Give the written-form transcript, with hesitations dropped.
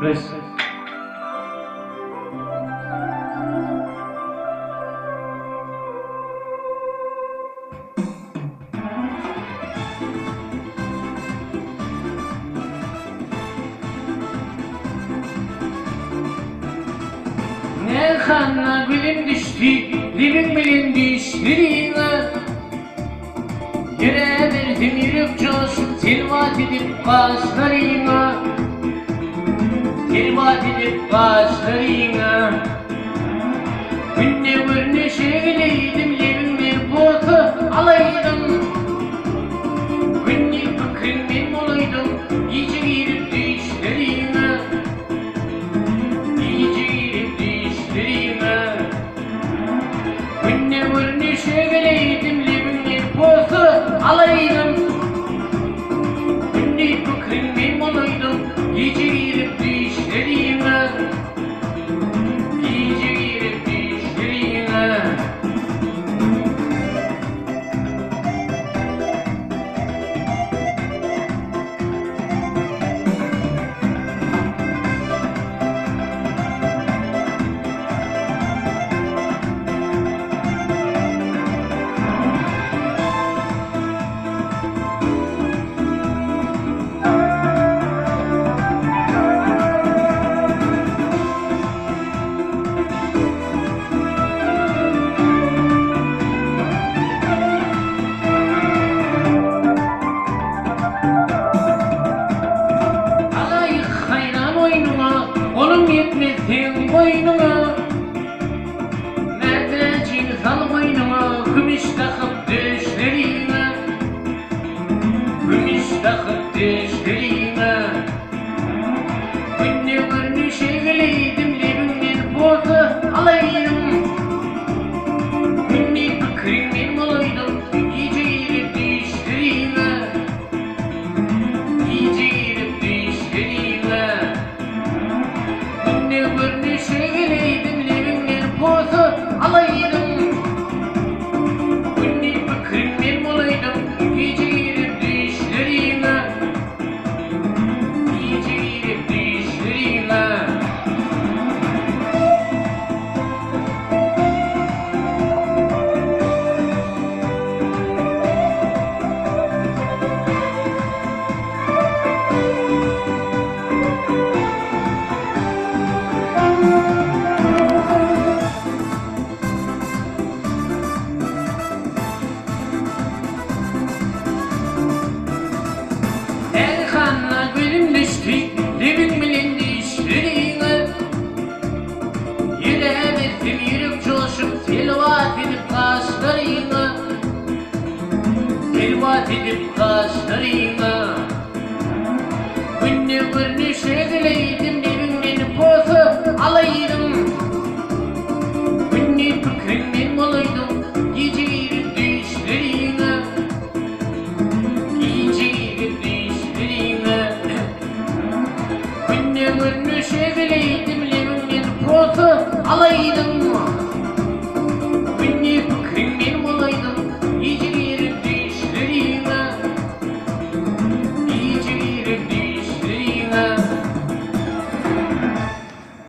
Res. Ne kanına gülüm düştü, dilim bilin düşlerine. Yüreğe verdim yürek coşup, silvat edip kaşlarına. Silvat edip kaşlarına. Günde görünüş eyleydim, levin bir botu alaydım. Günlük fikrin ben olaydım, iyice girip düşlerine. İyice girip düşlerine. Günde görünüş eyleydim, levin bir botu alaydım. Günlük fikrin ben olaydım, iyice girip düşlerine. İyice girip düşlerine. Alayık hayran oyunuma, kolum yetmez senin boynuma. Mertecin sal boynuma, gümüş takıp düşlerime. Gümüş takıp düşlerime. Günde görünüş eyleydim, levimden bozu alaydım. Günde fikrim ben olaydım, iyice girip düşlerime. İyice girip düşlerime. Günde görünüş eyleydim, levimden bozu alaydım. Günde fikrim ben olaydım, iyice girip düşlerime. İyice girip düşlerime. El kanına gülüm düştü, levin bilin düşlerine. Yüreğe verdim yürek coşup, silvat edip kaşlarına. Silvat edip kaşlarına. Günde görünüş eyleydim, levimden bozu alaydım. Günde fikrim ben olaydım, iyice girip düşlerine. İyice girip düşlerine. Günde görünüş eyleydim, levimden bozu alaydım.